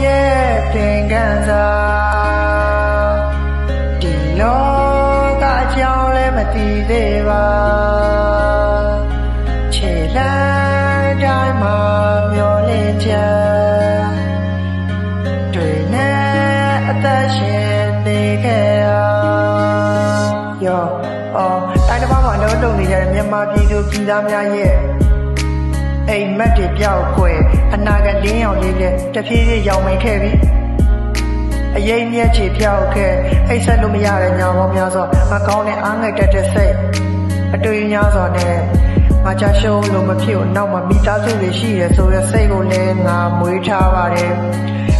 ရဲ့တင်ကန်းစာဒီလောကအကြောင်းလည်းမသိသေးပါခြေလမ်းတိုင်းမှာမျောလင့်ချက်တွေနဲ့အသက်ရှင်နေခဲ့ရောတိုင်းတစ်ပါးမှာလုံးလုံးနေကြတဲ့မြန်မာပြည်သူပြည်သားများရဲ့အိမ်မက်တွေပြောက်ကွယ်အနာဂတ်လင်းအောင်လေးနဲ့တဖြည်းဖြည်းရောင်မိန်ခဲ့ပြီအရေးမြက်ချေပြောက်ခဲ့အိတ်ဆက်လို့မရတဲ့ညာပေါင်းများစွာမကောင်းတဲ့အားငယ်တတ်တဲ့စိတ်အတွေ့အများစွာနဲ့ငါချရှုံးလို့မဖြစ်ဘူးနောက်မှမိသားစုတွေရှိရဆိုရစိတ်ကိုလည်းငါမွေးထားပါတယ်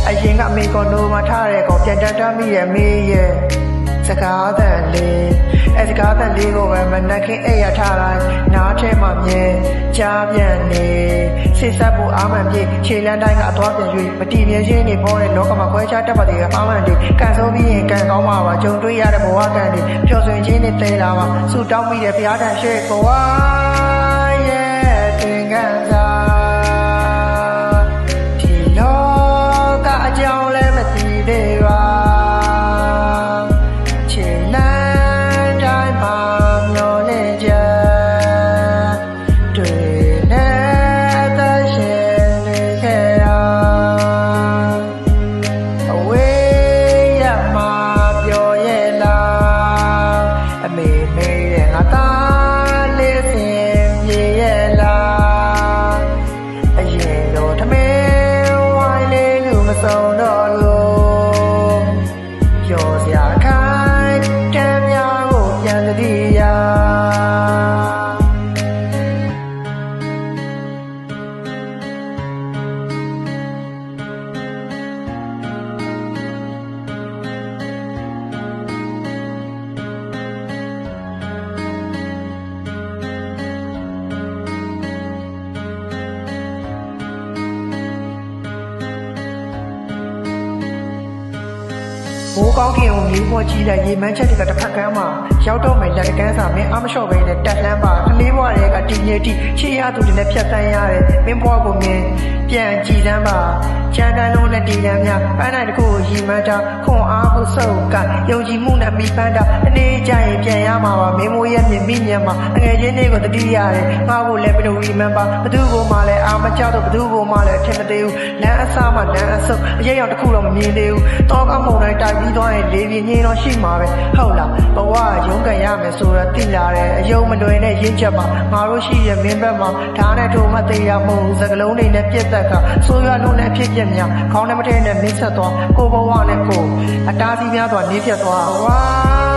အရင်ကအမေကွန်ဒိုမှာထားတဲ့ကောင်ပြန်တက်မိရဲ့မေးရဲ့စကားသံလေးစကားသံလေးကိုပဲမနှက်ခင်းအိပ်ရထားတိုင်းနားထဲမှာမြဲကြားပြန်နေစိတ်ဆက်ဖို့အားမှန်ပြေခြေလမ်းတိုင်းကအသွားပြန်၍မတည်မြဲခြင်းနေပေါ်တဲ့လောကမှာခွဲခြားတတ်ပါသေးတဲ့အားမှန်တွေကန်ဆုံးပြီးရင်ကန်ကောင်းမှာပါကြုံတွေ့ရတဲ့ဘဝကံတွေပျော်ရွှင်ခြင်းနဲ့တည်လာပါဆူတောင်းမိတဲ့ဘုရားတန်ရှေ့ဘဝရဲ့တင်ကန်းစာဒီလောကအကြောင်းလည်းမသိသေးပါဆုံးတော့လို့ပြောစရာခိုင်တမ်းများကိုပြန်သတိရမိုးကောင်းကင်ကိုမြေပေါ်ကြီးလိုက်ရေမန်းချက်တွေကတစ်ဖက်ကမ်းမှာရောက်တော့မယ်လက်ကန်းစာမင်းအားမလျှော့ပဲနဲ့တက်လှမ်းပါကလေးဘွားတွေကတည်ငြိမ်တိချေရသူတွေနဲ့ဖြတ်တန်းရတယ်မင်းဘွားကိုမြင်ပြန်ကြည်စမ်းပါချမ်းတန်းလုံးနဲ့တည်လမ်းများပန်းတိုင်းတစ်ခုကိုရီမန်းတာခွန်အားကိုစုပ်ကယုံကြည်မှုနဲ့မိပန်းတာအနေကြရင်ပြန်ရမှာပါမင်းမိုးရဲ့မြင်မိညံမှာအငယ်ချင်းတွေကိုတတိရတယ်ငါ့ကိုလည်းဘယ်လိုရီမန်းပါဘသူ့ကိုမှလည်းအားမကြောက်တော့ဘသူ့ကိုမှလည်းထင်မသေးဘူးလမ်းအစားမှလမ်းအဆုပ်အရေးအောင်တစ်ခုတော့မမြင်သေးဘူးတောကမုံတိုင်းတိုက်ပြီးသွားရင်လေပြင်းငင်းတော့ရှိမှာပဲဟုတ်လားဘဝရုန်းကန်ရမယ်ဆိုတာသိလာတယ်အယုံမလွယ်နဲ့ရင်းချက်မှာငါတို့ရှိရမင်းဘက်မှာဓာတ်နဲ့ထိုးမသေးရမဟုတ်စကလုံးတွေနဲ့ပြက်တက်ကဆိုးရွားလုံးနဲ့ဖြစ်ပြက်များခေါင်းနဲ့မထဲနဲ့မင်းဆက်သွားကိုဘဝနဲ့ကိုအတားစီးများစွာနေပြတ်သွားဝါ